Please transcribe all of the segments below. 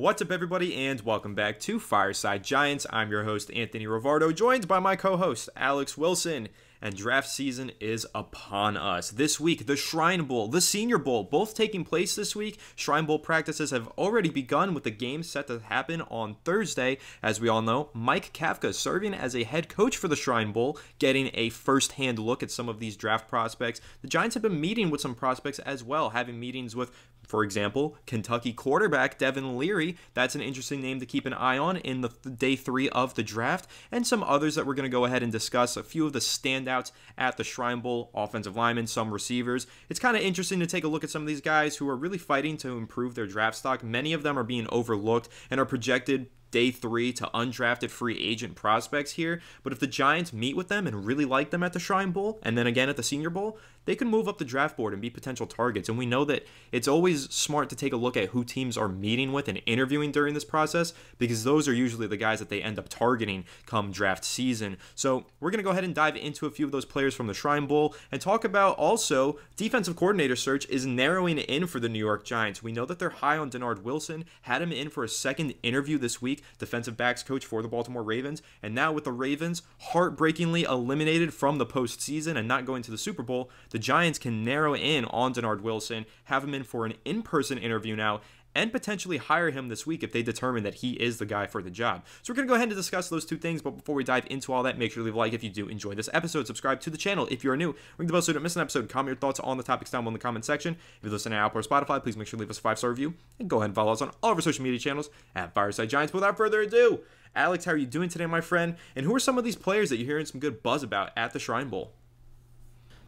What's up, everybody, and welcome back to Fireside Giants. I'm your host, Anthony Rivardo, joined by my co-host, Alex Wilson, and draft season is upon us. This week, the Shrine Bowl, the Senior Bowl, both taking place this week. Shrine Bowl practices have already begun with the game set to happen on Thursday. As we all know, Mike Kafka serving as a head coach for the Shrine Bowl, getting a first-hand look at some of these draft prospects. The Giants have been meeting with some prospects as well, having meetings with, for example, Kentucky quarterback Devin Leary. That's an interesting name to keep an eye on in the day 3 of the draft, and some others that we're going to go ahead and discuss. A few of the standouts at the Shrine Bowl: offensive linemen, some receivers. It's kind of interesting to take a look at some of these guys who are really fighting to improve their draft stock. Many of them are being overlooked and are projected day 3 to undrafted free agent prospects here. But if the Giants meet with them and really like them at the Shrine Bowl, and then again at the Senior Bowl, they can move up the draft board and be potential targets. And we know that it's always smart to take a look at who teams are meeting with and interviewing during this process, because those are usually the guys that they end up targeting come draft season. So we're going to go ahead and dive into a few of those players from the Shrine Bowl and talk about also defensive coordinator search is narrowing in for the New York Giants. We know that they're high on Denard Wilson, had him in for a second interview this week, defensive backs coach for the Baltimore Ravens. And now with the Ravens heartbreakingly eliminated from the postseason and not going to the Super Bowl, the Giants can narrow in on Denard Wilson, have him in for an in-person interview now, and potentially hire him this week if they determine that he is the guy for the job. So we're going to go ahead and discuss those two things, but before we dive into all that, make sure to leave a like if you do enjoy this episode, subscribe to the channel if you're new, ring the bell so you don't miss an episode, comment your thoughts on the topics down below in the comment section. If you listen to Apple or Spotify, please make sure to leave us a 5-star review, and go ahead and follow us on all of our social media channels at Fireside Giants. Without further ado, Alex, how are you doing today, my friend? And who are some of these players that you're hearing some good buzz about at the Shrine Bowl?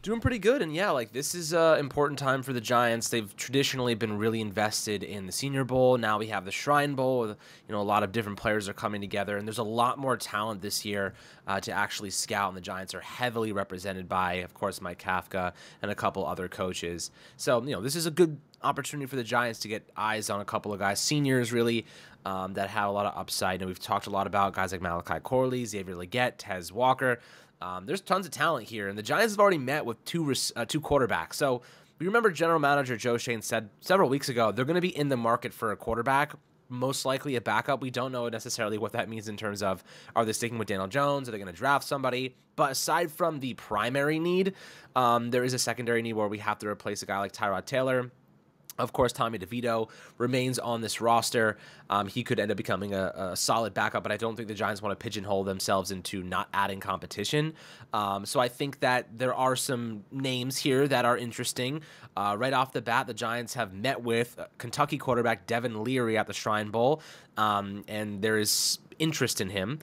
Doing pretty good, and yeah, this is an important time for the Giants. They've traditionally been really invested in the Senior Bowl. Now we have the Shrine Bowl. A lot of different players are coming together, and there's a lot more talent this year to actually scout, and the Giants are heavily represented by, of course, Mike Kafka and a couple other coaches. So, this is a good opportunity for the Giants to get eyes on a couple of guys, seniors really, that have a lot of upside. And we've talked a lot about guys like Malachi Corley, Xavier Legette, Tez Walker. There's tons of talent here, and the Giants have already met with two quarterbacks. So we remember General Manager Joe Schoen said several weeks ago they're going to be in the market for a quarterback, most likely a backup. We don't know necessarily what that means in terms of, are they sticking with Daniel Jones? Are they going to draft somebody? But aside from the primary need, there is a secondary need where we have to replace a guy like Tyrod Taylor. Of course, Tommy DeVito remains on this roster. He could end up becoming a solid backup, but I don't think the Giants want to pigeonhole themselves into not adding competition. So I think that there are some names here that are interesting. Right off the bat, the Giants have met with Kentucky quarterback Devin Leary at the Shrine Bowl, and there is interest in him.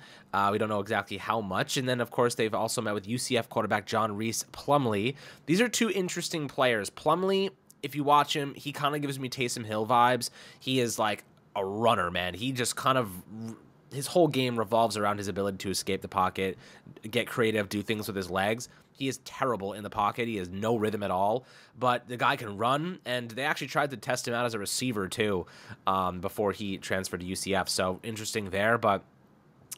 We don't know exactly how much. And then, of course, they've also met with UCF quarterback John Reese Plumlee. These are two interesting players. Plumlee, if you watch him, he kind of gives me Taysom Hill vibes. He is like a runner, man. He just kind of, his whole game revolves around his ability to escape the pocket, get creative, do things with his legs. He is terrible in the pocket. He has no rhythm at all, but the guy can run, and they actually tried to test him out as a receiver too before he transferred to UCF. So interesting there, but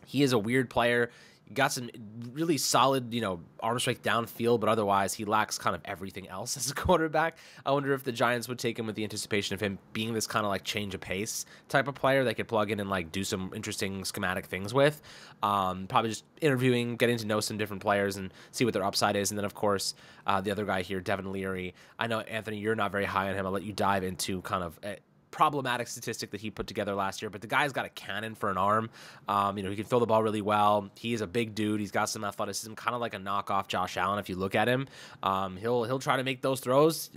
he is a weird player. Got some really solid, arm strength downfield, but otherwise he lacks kind of everything else as a quarterback. I wonder if the Giants would take him with the anticipation of him being this kind of like change of pace type of player they could plug in and like do some interesting schematic things with. Probably just interviewing, getting to know some different players and see what their upside is. And then, of course, the other guy here, Devin Leary. I know, Anthony, you're not very high on him. I'll let you dive into kind of problematic statistic that he put together last year, but the guy's got a cannon for an arm. He can throw the ball really well. He is a big dude. He's got some athleticism, kind of like a knockoff Josh Allen. If you look at him, he'll try to make those throws.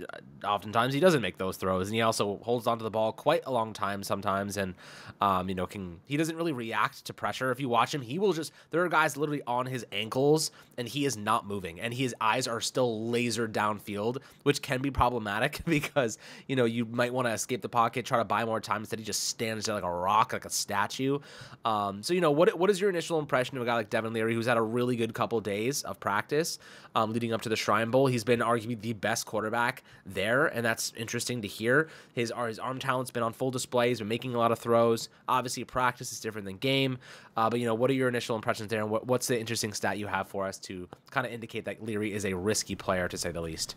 Oftentimes he doesn't make those throws, and he also holds onto the ball quite a long time sometimes. And he doesn't really react to pressure. If you watch him, he will just. There are guys literally on his ankles, and he is not moving, and his eyes are still lasered downfield, which can be problematic because you might want to escape the pocket, try to buy more time. Instead, he just stands there like a rock, like a statue. What is your initial impression of a guy like Devin Leary, who's had a really good couple days of practice leading up to the Shrine Bowl? He's been arguably the best quarterback there, and that's interesting to hear. His arm talent's been on full display. He's been making a lot of throws. Obviously, practice is different than game, but what are your initial impressions there, and what's the interesting stat you have for us to kind of indicate that Leary is a risky player, to say the least?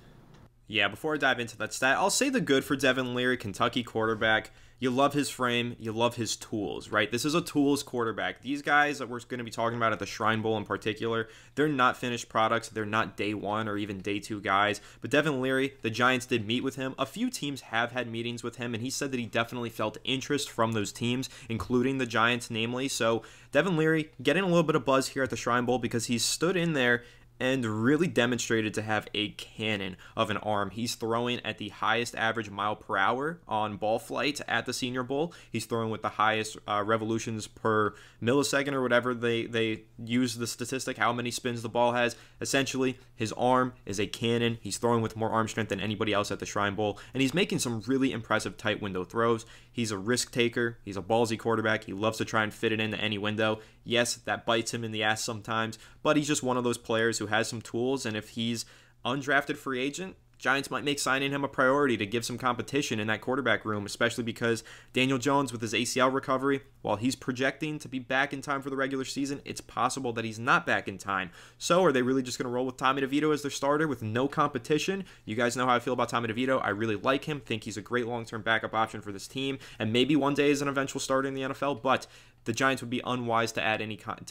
Yeah, before I dive into that stat, I'll say the good for Devin Leary, Kentucky quarterback. You love his frame. You love his tools, right? This is a tools quarterback. These guys that we're going to be talking about at the Shrine Bowl in particular, they're not finished products. They're not day one or even day two guys. But Devin Leary, the Giants did meet with him. A few teams have had meetings with him, and he said that he definitely felt interest from those teams, including the Giants, namely. So Devin Leary getting a little bit of buzz here at the Shrine Bowl because he stood in there and really demonstrated to have a cannon of an arm. He's throwing at the highest average mile per hour on ball flight at the Senior Bowl. He's throwing with the highest revolutions per millisecond or whatever they use the statistic, how many spins the ball has. Essentially, his arm is a cannon. He's throwing with more arm strength than anybody else at the Shrine Bowl, and he's making some really impressive tight window throws. He's a risk taker. He's a ballsy quarterback. He loves to try and fit it into any window. Yes, that bites him in the ass sometimes, but he's just one of those players who has some tools, and if he's undrafted free agent, Giants might make signing him a priority to give some competition in that quarterback room, especially because Daniel Jones with his ACL recovery, while he's projecting to be back in time for the regular season, it's possible that he's not back in time. So are they really just going to roll with Tommy DeVito as their starter with no competition? You guys know how I feel about Tommy DeVito. I really like him, think he's a great long-term backup option for this team, and maybe one day is an eventual starter in the NFL, but the Giants would be unwise to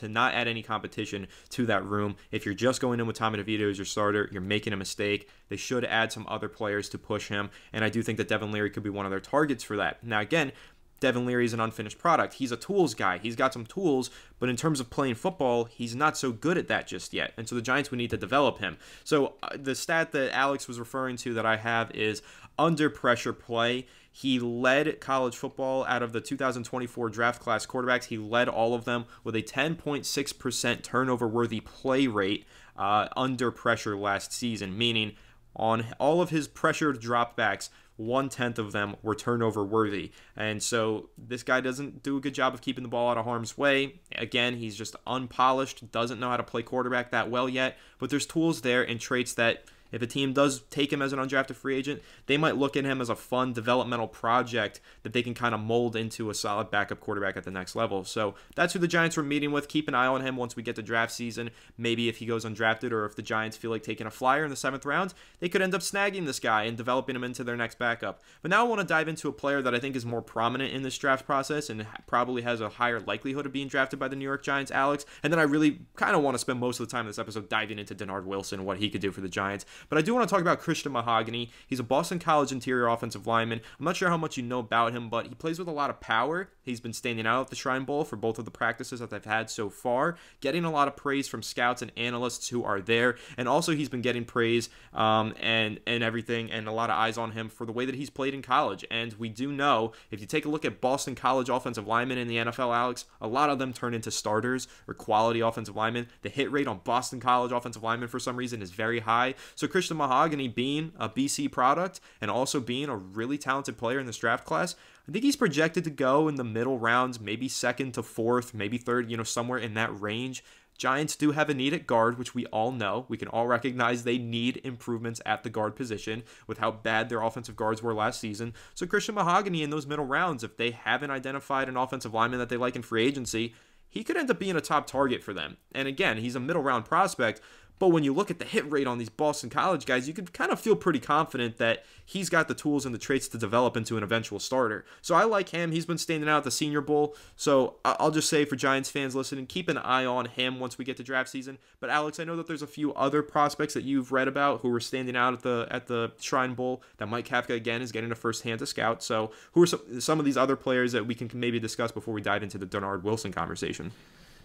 not add any competition to that room. If you're just going in with Tommy DeVito as your starter, you're making a mistake. They should add some other players to push him, and I do think that Devin Leary could be one of their targets for that. Now, again, Devin Leary is an unfinished product. He's a tools guy. He's got some tools, but in terms of playing football, he's not so good at that just yet. And so the Giants would need to develop him. So the stat that Alex was referring to that I have is under pressure play. He led college football out of the 2024 draft class quarterbacks. He led all of them with a 10.6% turnover-worthy play rate under pressure last season, meaning on all of his pressured dropbacks, 1/10 of them were turnover worthy. And so this guy doesn't do a good job of keeping the ball out of harm's way. Again, he's just unpolished, doesn't know how to play quarterback that well yet, but there's tools there and traits that if a team does take him as an undrafted free agent, they might look at him as a fun developmental project that they can kind of mold into a solid backup quarterback at the next level. So that's who the Giants were meeting with. Keep an eye on him once we get to draft season. Maybe if he goes undrafted or if the Giants feel like taking a flyer in the 7th round, they could end up snagging this guy and developing him into their next backup. But now I want to dive into a player that I think is more prominent in this draft process and probably has a higher likelihood of being drafted by the New York Giants, Alex. And then I really kind of want to spend most of the time in this episode diving into Denard Wilson and what he could do for the Giants. But I do want to talk about Christian Mahogany. He's a Boston College interior offensive lineman. I'm not sure how much you know about him, but he plays with a lot of power. He's been standing out at the Shrine Bowl for both of the practices that they've had so far, getting a lot of praise from scouts and analysts who are there. And also he's been getting praise and everything and a lot of eyes on him for the way that he's played in college. And we do know, if you take a look at Boston College offensive linemen in the NFL, Alex, a lot of them turn into starters or quality offensive linemen. The hit rate on Boston College offensive linemen for some reason is very high. So Christian Mahogany, being a BC product and also being a really talented player in this draft class, I think he's projected to go in the middle rounds, maybe 2nd to 4th, maybe 3rd, somewhere in that range. Giants do have a need at guard, which we all know. We can all recognize they need improvements at the guard position with how bad their offensive guards were last season. So Christian Mahogany in those middle rounds, if they haven't identified an offensive lineman that they like in free agency, he could end up being a top target for them. And again, he's a middle round prospect, but when you look at the hit rate on these Boston College guys, you can kind of feel pretty confident that he's got the tools and the traits to develop into an eventual starter. So I like him. He's been standing out at the Senior Bowl. So I'll just say for Giants fans listening, keep an eye on him once we get to draft season. But Alex, I know that there's a few other prospects that you've read about who are standing out at the Shrine Bowl that Mike Kafka, again, is getting a first-hand to scout. So who are some of these other players that we can maybe discuss before we dive into the Denard Wilson conversation?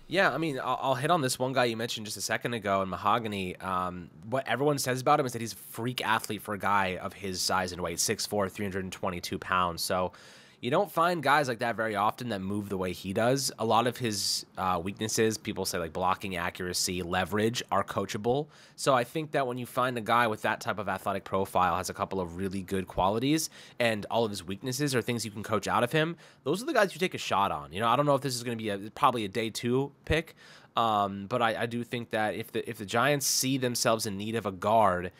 Yeah, I mean, I'll hit on this one guy you mentioned just a second ago in Mahogany. What everyone says about him is that he's a freak athlete for a guy of his size and weight, 6'4", 322 pounds. So you don't find guys like that very often that move the way he does. A lot of his weaknesses, people say like blocking accuracy, leverage, are coachable. So I think that when you find a guy with that type of athletic profile, has a couple of really good qualities, and all of his weaknesses are things you can coach out of him, those are the guys you take a shot on. I don't know if this is going to be probably a day 2 pick, but I do think that if the Giants see themselves in need of a guard,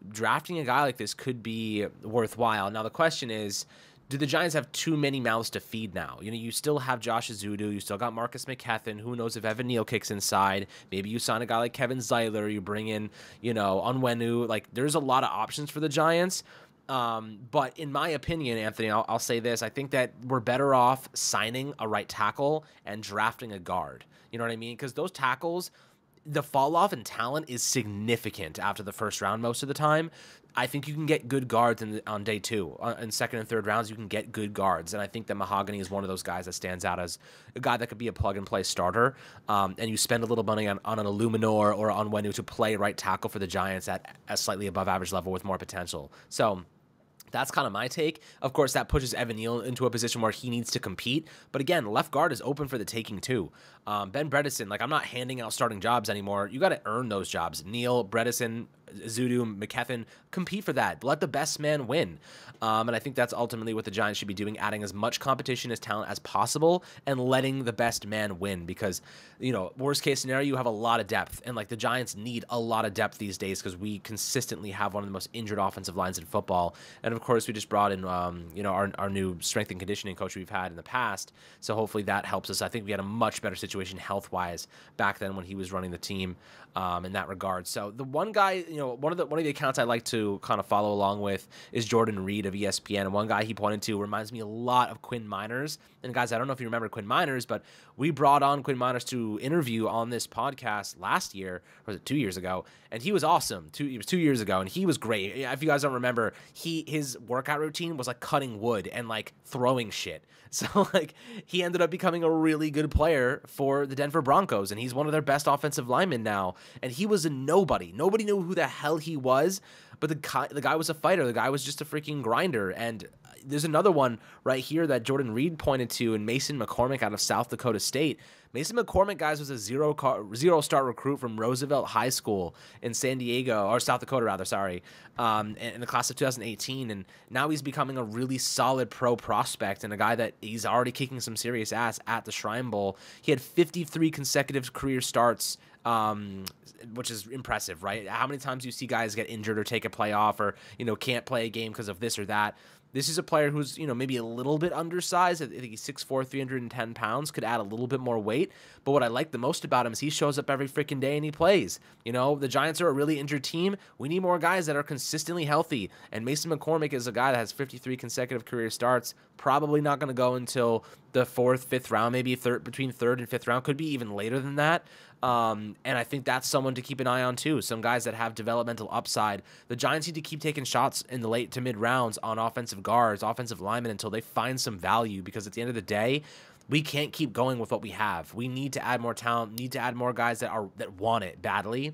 drafting a guy like this could be worthwhile. Now the question is, do the Giants have too many mouths to feed now? You still have Josh Azudu. You still got Marcus McKethan. Who knows if Evan Neal kicks inside? Maybe you sign a guy like Kevin Zeiler. You bring in, Onwenu. Like, there's a lot of options for the Giants. But in my opinion, Anthony, I'll say this. I think that we're better off signing a right tackle and drafting a guard. You know what I mean? Because those tackles, the fall off in talent is significant after the first round most of the time. I think you can get good guards on day two. In second and third rounds, you can get good guards. And I think that Mahogany is one of those guys that stands out as a guy that could be a plug-and-play starter. And you spend a little money on an Illuminor or on Wenu to play right tackle for the Giants at a slightly above average level with more potential. So that's kind of my take. Of course, that pushes Evan Neal into a position where he needs to compete. But again, left guard is open for the taking too. Ben Bredesen, I'm not handing out starting jobs anymore. You got to earn those jobs. Neal, Bredesen, Zudu, McKethan, compete for that. Let the best man win. And I think that's ultimately what the Giants should be doing, adding as much competition as talent as possible and letting the best man win. Because, worst case scenario, you have a lot of depth. And the Giants need a lot of depth these days because we consistently have one of the most injured offensive lines in football. And of course, we just brought in, our new strength and conditioning coach we've had in the past. So hopefully that helps us. I think we had a much better situation health-wise back then when he was running the team in that regard. So the one guy, one of the accounts I like to kind of follow along with is Jordan Reed of ESPN. And one guy he pointed to reminds me a lot of Quinn Miners. And guys, I don't know if you remember Quinn Miners, but we brought on Quinn Miners to interview on this podcast last year, or was it 2 years ago? And he was awesome. It was 2 years ago, and he was great. If you guys don't remember, his workout routine was cutting wood and throwing shit. So he ended up becoming a really good player for the Denver Broncos, and he's one of their best offensive linemen now. And he was a nobody. Nobody knew who the hell he was, but the guy was a fighter. The guy was just a freaking grinder. And there's another one right here that Jordan Reed pointed to, and Mason McCormick out of South Dakota State. Mason McCormick, guys, was a zero-star recruit from Roosevelt High School in San Diego, or South Dakota, rather, sorry, in the class of 2018. And now he's becoming a really solid pro prospect and a guy that he's already kicking some serious ass at the Shrine Bowl. He had 53 consecutive career starts, which is impressive, right? How many times do you see guys get injured or take a play off or, can't play a game because of this or that? This is a player who's, maybe a little bit undersized. I think he's 6'4", 310 pounds, could add a little bit more weight. But what I like the most about him is he shows up every freaking day and he plays. The Giants are a really injured team. We need more guys that are consistently healthy. And Mason McCormick is a guy that has 53 consecutive career starts. Probably not going to go until the fourth, fifth round, maybe between third and fifth round. Could be even later than that. And I think that's someone to keep an eye on too. Some guys that have developmental upside. The Giants need to keep taking shots in the late to mid rounds on offensive guards, offensive linemen until they find some value, because at the end of the day, we can't keep going with what we have. We need to add more talent, need to add more guys that want it badly.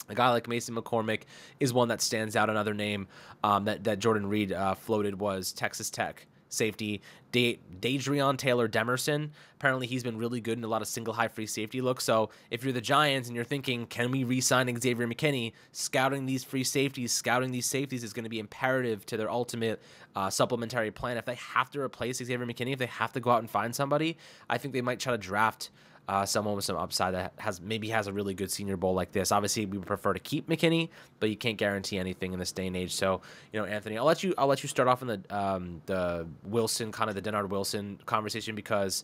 A guy like Mason McCormick is one that stands out. Another name that Jordan Reed floated was Texas Tech safety Dadrion Taylor Demerson. Apparently he's been really good in a lot of single high free safety looks. So if you're the Giants and you're thinking, can we re-sign Xavier McKinney, scouting these free safeties, scouting these safeties is going to be imperative to their ultimate supplementary plan. If they have to replace Xavier McKinney, if they have to go out and find somebody, I think they might try to draft someone with some upside that has a really good Senior Bowl like this. Obviously, we would prefer to keep McKinney, but you can't guarantee anything in this day and age. So, Anthony, I'll let you start off in the Wilson, kind of the Denard Wilson conversation, because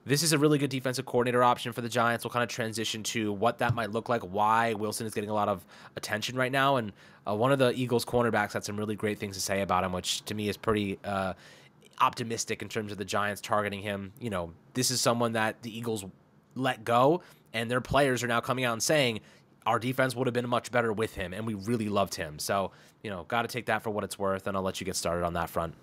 this is a really good defensive coordinator option for the Giants. We'll kind of transition to what that might look like, why Wilson is getting a lot of attention right now, and one of the Eagles cornerbacks had some really great things to say about him, which to me is pretty optimistic in terms of the Giants targeting him. This is someone that the Eagles let go, and their players are now coming out and saying our defense would have been much better with him, and we really loved him. So, got to take that for what it's worth, and I'll let you get started on that front.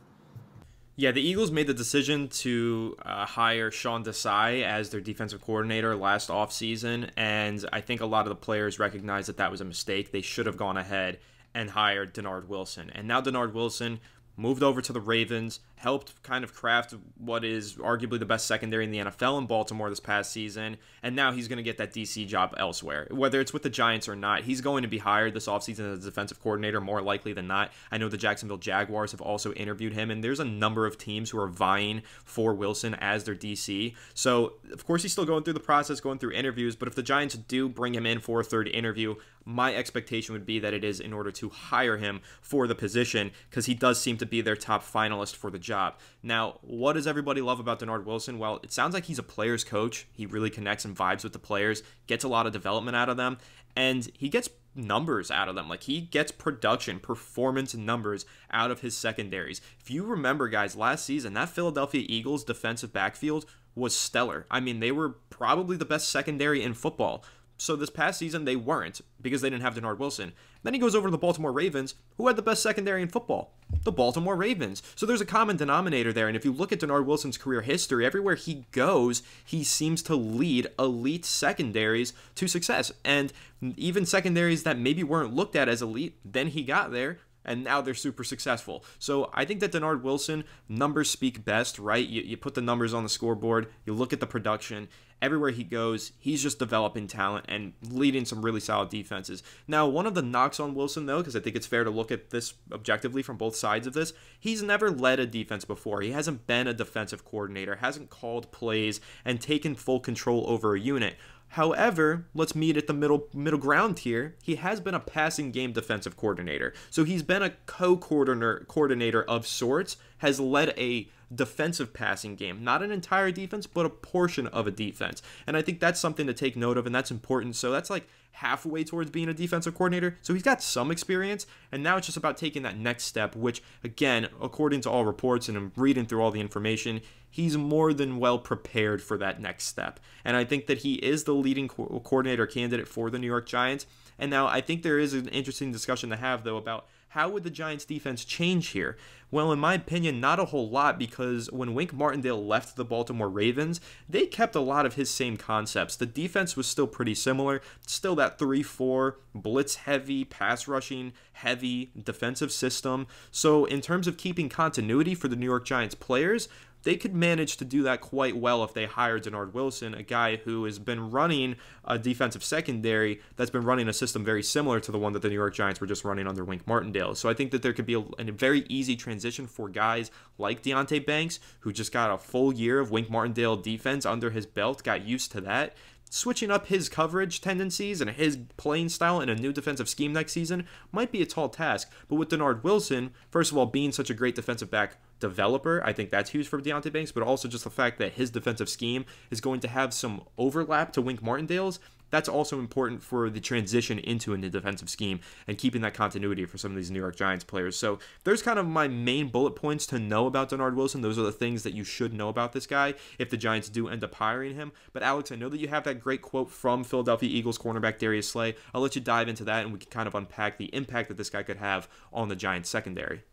Yeah, the Eagles made the decision to hire Sean Desai as their defensive coordinator last offseason, and I think a lot of the players recognized that was a mistake. They should have gone ahead and hired Denard Wilson. And now Denard Wilson moved over to the Ravens, helped kind of craft what is arguably the best secondary in the NFL in Baltimore this past season, and now he's going to get that DC job elsewhere. Whether it's with the Giants or not, he's going to be hired this offseason as a defensive coordinator, more likely than not. I know the Jacksonville Jaguars have also interviewed him, and there's a number of teams who are vying for Wilson as their DC. So, of course, he's still going through the process, going through interviews, but if the Giants do bring him in for a third interview, my expectation would be that it is in order to hire him for the position, because he does seem to be their top finalist for the job. Now, what does everybody love about Denard Wilson? Well, it sounds like he's a player's coach. He really connects and vibes with the players, gets a lot of development out of them, and he gets numbers out of them. Like, he gets production, performance numbers out of his secondaries. If you remember, guys, last season, that Philadelphia Eagles defensive backfield was stellar. I mean, they were probably the best secondary in football. So this past season, they weren't because they didn't have Denard Wilson. Then he goes over to the Baltimore Ravens, who had the best secondary in football, the Baltimore Ravens. So there's a common denominator there. And if you look at Denard Wilson's career history, everywhere he goes, he seems to lead elite secondaries to success. And even secondaries that maybe weren't looked at as elite, then he got there, and now they're super successful. So I think that Denard Wilson, numbers speak best, right? You put the numbers on the scoreboard, you look at the production. Everywhere he goes, he's just developing talent and leading some really solid defenses. Now, one of the knocks on Wilson, though, because I think it's fair to look at this objectively from both sides of this, he's never led a defense before. He hasn't been a defensive coordinator, hasn't called plays, and taken full control over a unit. However, let's meet at the middle ground here. He has been a passing game defensive coordinator. So he's been a coordinator of sorts, has led a defensive passing game, not an entire defense, but a portion of a defense. And I think that's something to take note of, and that's important. So that's like halfway towards being a defensive coordinator. So he's got some experience, and now it's just about taking that next step, which, again, according to all reports and I'm reading through all the information, he's more than well prepared for that next step. And I think that he is the leading coordinator candidate for the New York Giants. And now I think there is an interesting discussion to have, though, about how would the Giants defense change here? Well, in my opinion, not a whole lot, because when Wink Martindale left the Baltimore Ravens, they kept a lot of his same concepts. The defense was still pretty similar, still that 3-4, blitz-heavy, pass-rushing, heavy defensive system. So in terms of keeping continuity for the New York Giants players, they could manage to do that quite well if they hired Denard Wilson, a guy who has been running a defensive secondary that's been running a system very similar to the one that the New York Giants were just running under Wink Martindale. So I think that there could be a very easy transition for guys like Deonte Banks, who just got a full year of Wink Martindale defense under his belt, got used to that. Switching up his coverage tendencies and his playing style in a new defensive scheme next season might be a tall task. But with Denard Wilson, first of all, being such a great defensive back developer, I think that's huge for Deonte Banks, but also just the fact that his defensive scheme is going to have some overlap to Wink Martindale's. That's also important for the transition into a new defensive scheme and keeping that continuity for some of these New York Giants players. So there's kind of my main bullet points to know about Denard Wilson. Those are the things that you should know about this guy if the Giants do end up hiring him. But Alex, I know that you have that great quote from Philadelphia Eagles cornerback Darius Slay. I'll let you dive into that and we can kind of unpack the impact that this guy could have on the Giants secondary.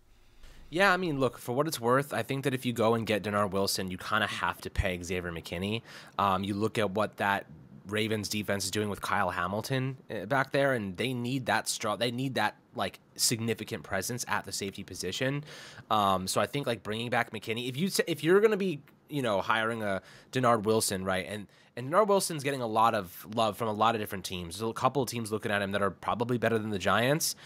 Yeah, I mean, look, for what it's worth, I think that if you go and get Denard Wilson, you kind of have to pay Xavier McKinney. You look at what that Ravens defense is doing with Kyle Hamilton back there, and they need that they need that like significant presence at the safety position. So I think like bringing back McKinney, if you're gonna be hiring a Denard Wilson, right, and Denard Wilson's getting a lot of love from a lot of different teams. There's a couple of teams looking at him that are probably better than the Giants.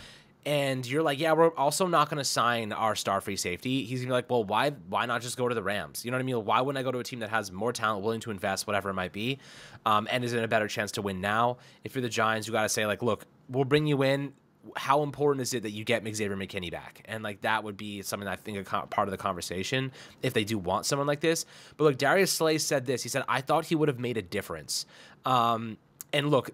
And you're like, yeah, we're also not going to sign our star free safety. He's going to be like, well, why not just go to the Rams? You know what I mean? Why wouldn't I go to a team that has more talent, willing to invest, whatever it might be, and is in a better chance to win now? If you're the Giants, you got to say, like, look, we'll bring you in. How important is it that you get Xavier McKinney back? And, like, that would be something I think part of the conversation if they do want someone like this. But, look, Darius Slay said this. He said, I thought he would have made a difference. And, look,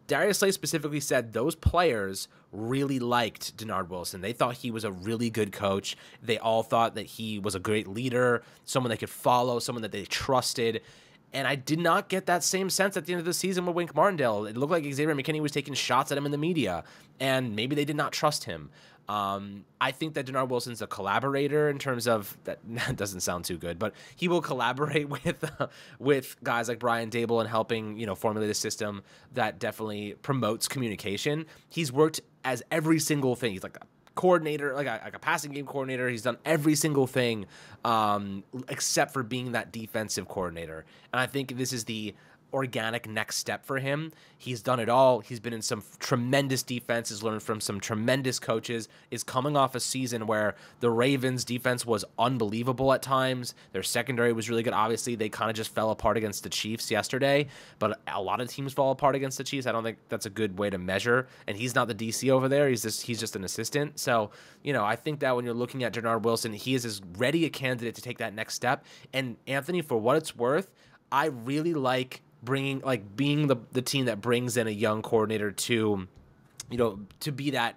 Darius Slay specifically said those players really liked Denard Wilson. They thought he was a really good coach. They all thought that he was a great leader, someone they could follow, someone that they trusted. And I did not get that same sense at the end of the season with Wink Martindale. It looked like Xavier McKinney was taking shots at him in the media, and maybe they did not trust him. I think that Denard Wilson's a collaborator in terms of that doesn't sound too good, but he will collaborate with guys like Brian Dable and helping formulate a system that definitely promotes communication. He's worked as every single thing. He's like a coordinator, like a passing game coordinator. He's done every single thing except for being that defensive coordinator. And I think this is the organic next step for him. He's done it all. He's been in some tremendous defenses, learned from some tremendous coaches, is coming off a season where the Ravens defense was unbelievable at times. Their secondary was really good. Obviously, they kind of just fell apart against the Chiefs yesterday, but a lot of teams fall apart against the Chiefs. I don't think that's a good way to measure, and he's not the DC over there. He's just an assistant. So, I think that when you're looking at Denard Wilson, he is as ready a candidate to take that next step. And Anthony, for what it's worth, I really like being the team that brings in a young coordinator to to be that,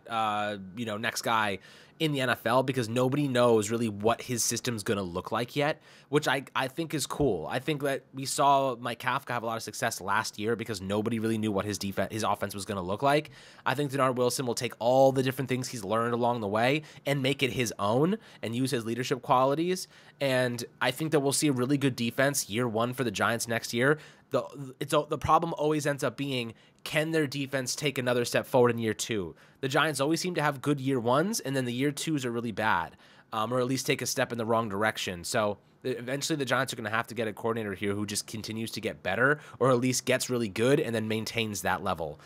next guy in the NFL, because nobody knows really what his system's going to look like yet, which I think is cool. I think that we saw Mike Kafka have a lot of success last year because nobody really knew what his offense was going to look like. I think Denard Wilson will take all the different things he's learned along the way and make it his own and use his leadership qualities. And I think that we'll see a really good defense year one for the Giants next year. The problem always ends up being, can their defense take another step forward in year two? The Giants always seem to have good year ones, and then the year twos are really bad, or at least take a step in the wrong direction. So eventually the Giants are going to have to get a coordinator here who just continues to get better, or at least gets really good and then maintains that level.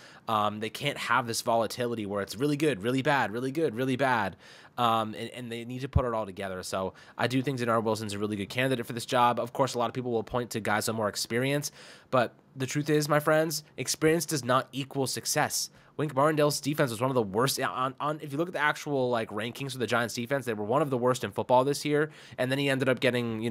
They can't have this volatility where it's really good, really bad, really good, really bad. And they need to put it all together. So I do think Denard Wilson's a really good candidate for this job. Of course, a lot of people will point to guys with more experience, but the truth is, my friends, experience does not equal success. Wink Martindale's defense was one of the worst if you look at the actual rankings for the Giants defense, they were one of the worst in football this year. And then he ended up getting,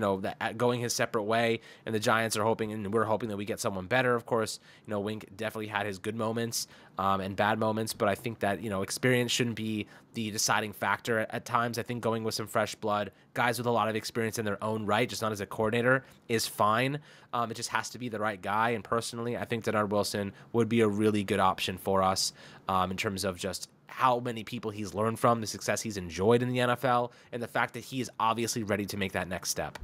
going his separate way, and the Giants are hoping, and we're hoping that we get someone better. Of course, Wink definitely had his good moments and bad moments, but I think that, experience shouldn't be the deciding factor at times. I think going with some fresh blood, guys with a lot of experience in their own right, just not as a coordinator, is fine. It just has to be the right guy. And personally, I think Denard Wilson would be a really good option for us in terms of just how many people he's learned from, the success he's enjoyed in the NFL, and the fact that he is obviously ready to make that next step.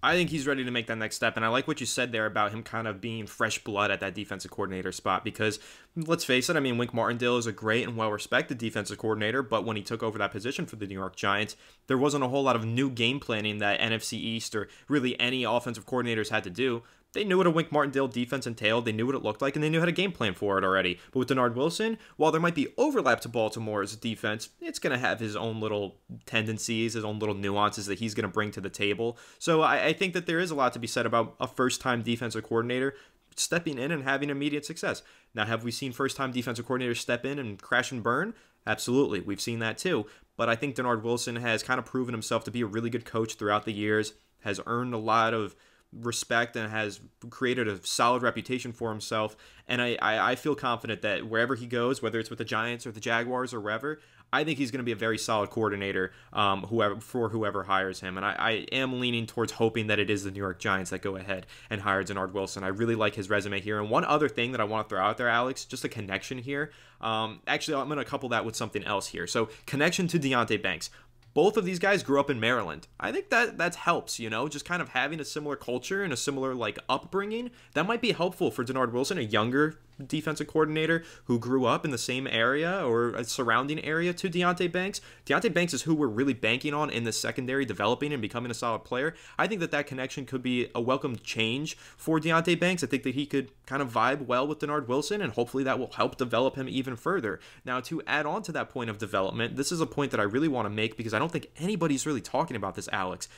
I think he's ready to make that next step, and I like what you said there about him kind of being fresh blood at that defensive coordinator spot, because let's face it, Wink Martindale is a great and well-respected defensive coordinator, but when he took over that position for the New York Giants, there wasn't a whole lot of new game planning that NFC East or really any offensive coordinators had to do. They knew what a Wink Martindale defense entailed, they knew what it looked like, and they knew how to game plan for it already. But with Denard Wilson, while there might be overlap to Baltimore's defense, it's going to have his own little tendencies, his own little nuances that he's going to bring to the table. So I think that there is a lot to be said about a first-time defensive coordinator stepping in and having immediate success. Now, have we seen first-time defensive coordinators step in and crash and burn? Absolutely. We've seen that too. But I think Denard Wilson has kind of proven himself to be a really good coach throughout the years, has earned a lot of respect and has created a solid reputation for himself. And I feel confident that wherever he goes, whether it's with the Giants or the Jaguars or wherever, I think he's going to be a very solid coordinator whoever hires him. And I am leaning towards hoping that it is the New York Giants that go ahead and hire Denard Wilson. I really like his resume here. And one other thing that I want to throw out there, Alex, just a connection here. Actually, I'm going to couple that with something else here. So connection to Deonte Banks. Both of these guys grew up in Maryland. I think that helps, just kind of having a similar culture and a similar upbringing. That might be helpful for Denard Wilson, a younger defensive coordinator who grew up in the same area or a surrounding area to Deonte Banks. Deonte Banks is who we're really banking on in the secondary, developing and becoming a solid player. I think that connection could be a welcome change for Deonte Banks. I think that he could kind of vibe well with Denard Wilson, and hopefully that will help develop him even further. Now, to add on to that point of development, this is a point that I really want to make because I don't think anybody's really talking about this, Alex.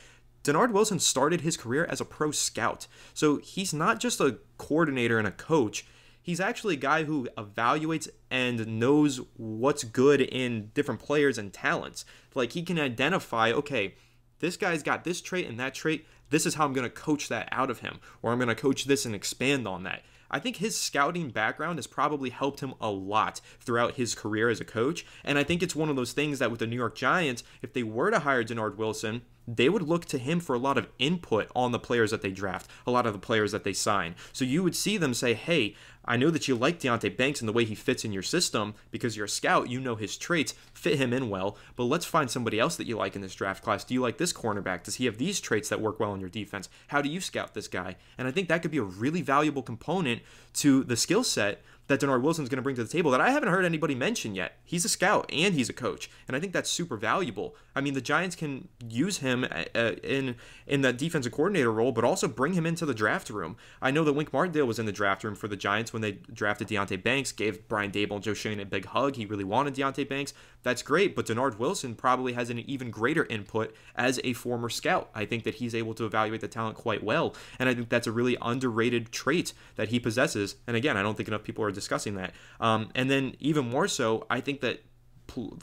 Denard Wilson started his career as a pro scout. So he's not just a coordinator and a coach. He's actually a guy who evaluates and knows what's good in different players and talents. He can identify, okay, this guy's got this trait and that trait. This is how I'm going to coach that out of him, or I'm going to coach this and expand on that. I think his scouting background has probably helped him a lot throughout his career as a coach. And I think it's one of those things that with the New York Giants, if they were to hire Denard Wilson, they would look to him for a lot of input on the players that they draft, a lot of the players that they sign. So you would see them say, hey, I know that you like Deonte Banks and the way he fits in your system because you're a scout, you know his traits, fit him in well, but let's find somebody else that you like in this draft class. Do you like this cornerback? Does he have these traits that work well in your defense? How do you scout this guy? And I think that could be a really valuable component to the skill set that Denard Wilson's going to bring to the table that I haven't heard anybody mention yet. He's a scout and he's a coach, and I think that's super valuable. The Giants can use him in that defensive coordinator role, but also bring him into the draft room. I know that Wink Martindale was in the draft room for the Giants when they drafted Deonte Banks, gave Brian Dable and Joe Schoen a big hug. He really wanted Deonte Banks. That's great, but Denard Wilson probably has an even greater input as a former scout. I think that he's able to evaluate the talent quite well, and I think that's a really underrated trait that he possesses. And again, I don't think enough people are discussing that. And then even more so, I think that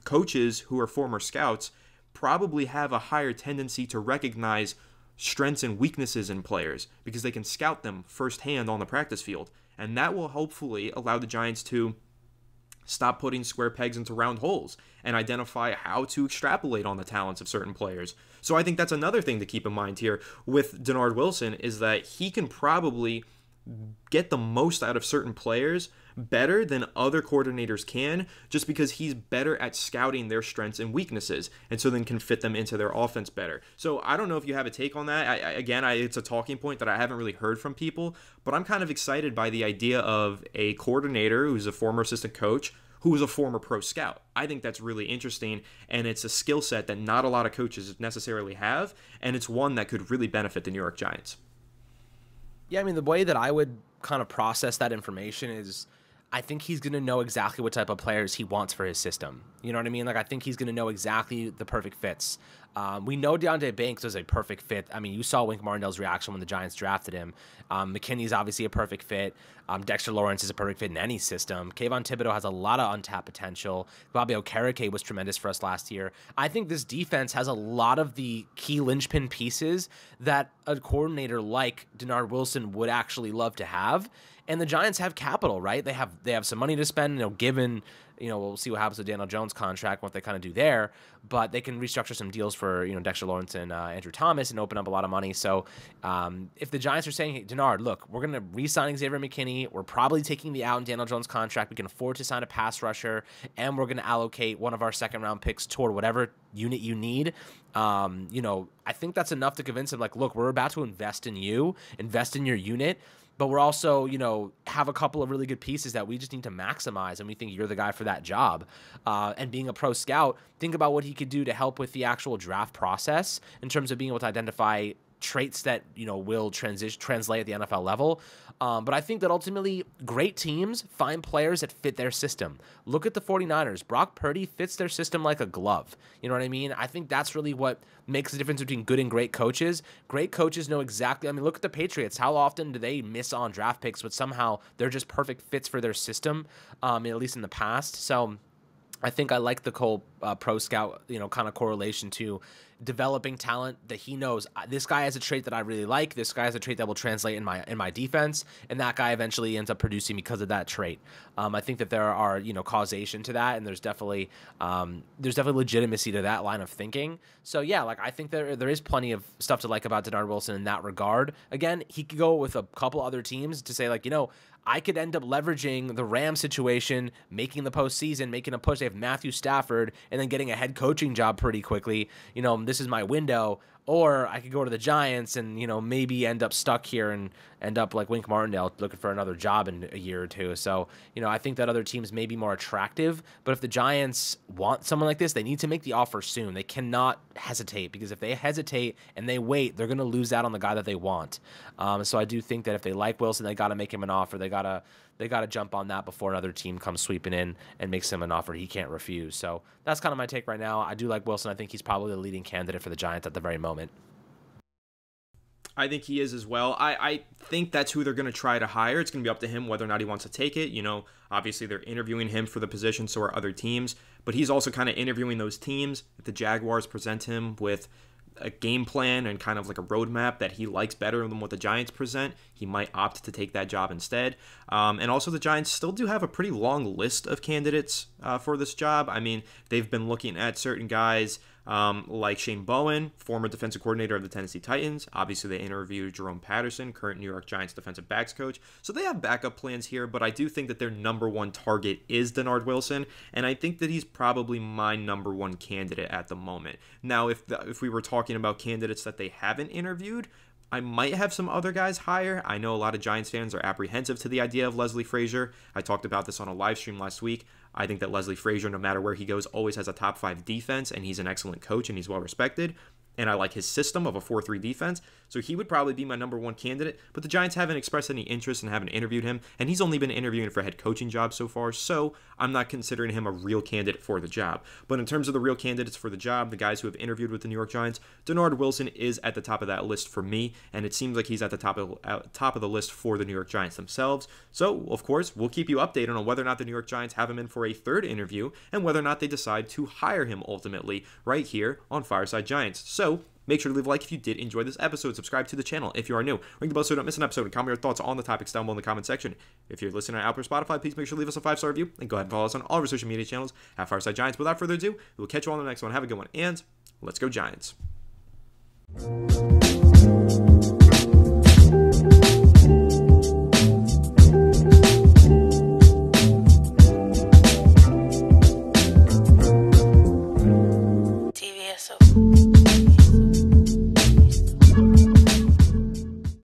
coaches who are former scouts probably have a higher tendency to recognize strengths and weaknesses in players because they can scout them firsthand on the practice field. And that will hopefully allow the Giants to Stop putting square pegs into round holes and identify how to extrapolate on the talents of certain players. So I think that's another thing to keep in mind here with Denard Wilson, is that he can probably get the most out of certain players better than other coordinators can, just because he's better at scouting their strengths and weaknesses, and so then can fit them into their offense better. So I don't know if you have a take on that. It's a talking point that I haven't really heard from people, but I'm kind of excited by the idea of a coordinator who's a former assistant coach who was a former pro scout. I think that's really interesting, and it's a skill set that not a lot of coaches necessarily have, and it's one that could really benefit the New York Giants. Yeah, I mean, the way that I would kind of process that information is I think he's going to know exactly what type of players he wants for his system. You know what I mean? Like, I think he's going to know exactly the perfect fits. We know Deonte Banks was a perfect fit. I mean, you saw Wink Martindale's reaction when the Giants drafted him. McKinney's obviously a perfect fit. Dexter Lawrence is a perfect fit in any system. Kayvon Thibodeau has a lot of untapped potential. Bobby Okereke was tremendous for us last year. I think this defense has a lot of the key linchpin pieces that a coordinator like Denard Wilson would actually love to have. And the Giants have capital, right? They have some money to spend, given, we'll see what happens with Daniel Jones' contract, what they kind of do there. But they can restructure some deals for, Dexter Lawrence and Andrew Thomas and open up a lot of money. So if the Giants are saying, hey, Denard, look, we're going to re-sign Xavier McKinney. We're probably taking the out in Daniel Jones' contract. We can afford to sign a pass rusher, and we're going to allocate one of our second-round picks toward whatever unit you need. I think that's enough to convince him, like, look, we're about to invest in you, invest in your unit. But we're also, have a couple of really good pieces that we just need to maximize, and we think you're the guy for that job. And being a pro scout, think about what he could do to help with the actual draft process in terms of being able to identify traits that, will translate at the NFL level. But I think that ultimately great teams find players that fit their system. Look at the 49ers. Brock Purdy fits their system like a glove. You know what I mean? I think that's really what makes the difference between good and great coaches. Great coaches know exactly. I mean, look at the Patriots. How often do they miss on draft picks, but somehow they're just perfect fits for their system, at least in the past. So I think I like the whole pro scout, kind of correlation to developing talent that he knows this guy has a trait that I really like. This guy has a trait that will translate in my defense, and that guy eventually ends up producing because of that trait. I think that there are causation to that, and there's definitely legitimacy to that line of thinking. So yeah, like I think there is plenty of stuff to like about Denard Wilson in that regard. Again, he could go with a couple other teams to say like I could end up leveraging the Rams situation, making the postseason, making a push. They have Matthew Stafford, and then getting a head coaching job pretty quickly. This is my window. Or I could go to the Giants and, maybe end up stuck here and end up like Wink Martindale looking for another job in a year or two. So, I think that other teams may be more attractive. But if the Giants want someone like this, they need to make the offer soon. They cannot hesitate, because if they hesitate and they wait, they're going to lose out on the guy that they want. So I do think that if they like Wilson, they got to make him an offer. They got to jump on that before another team comes sweeping in and makes him an offer he can't refuse. So that's kind of my take right now. I do like Wilson. I think he's probably the leading candidate for the Giants at the very moment. I think he is as well. I think that's who they're going to try to hire. It's going to be up to him whether or not he wants to take it. Obviously they're interviewing him for the position, so are other teams. But he's also kind of interviewing those teams. If the Jaguars present him with a game plan and kind of like a roadmap that he likes better than what the Giants present, he might opt to take that job instead. And also the Giants still do have a pretty long list of candidates for this job. I mean, they've been looking at certain guys like Shane Bowen, former defensive coordinator of the Tennessee Titans. Obviously, they interviewed Jerome Patterson, current New York Giants defensive backs coach. So they have backup plans here, but I do think that their number one target is Denard Wilson, and I think that he's probably my number one candidate at the moment. Now, if we were talking about candidates that they haven't interviewed, I might have some other guys higher. I know a lot of Giants fans are apprehensive to the idea of Leslie Frazier. I talked about this on a live stream last week. I think that Leslie Frazier, no matter where he goes, always has a top 5 defense, and he's an excellent coach, and he's well respected. And I like his system of a 4-3 defense, so he would probably be my number one candidate. But the Giants haven't expressed any interest and haven't interviewed him, and he's only been interviewing for head coaching jobs so far, so I'm not considering him a real candidate for the job. But in terms of the real candidates for the job, the guys who have interviewed with the New York Giants, Denard Wilson is at the top of that list for me, and it seems like he's at the top of the list for the New York Giants themselves. So, of course, we'll keep you updated on whether or not the New York Giants have him in for a third interview, and whether or not they decide to hire him ultimately right here on Fireside Giants. So, Make sure to leave a like if you did enjoy this episode. Subscribe to the channel if you are new. Ring the bell so you don't miss an episode, and comment your thoughts on the topics down below in the comment section. If you're listening on Apple or Spotify, please make sure to leave us a 5-star review, and go ahead and follow us on all of our social media channels at Fireside Giants. Without further ado, we will catch you all on the next one. Have a good one, and let's go Giants.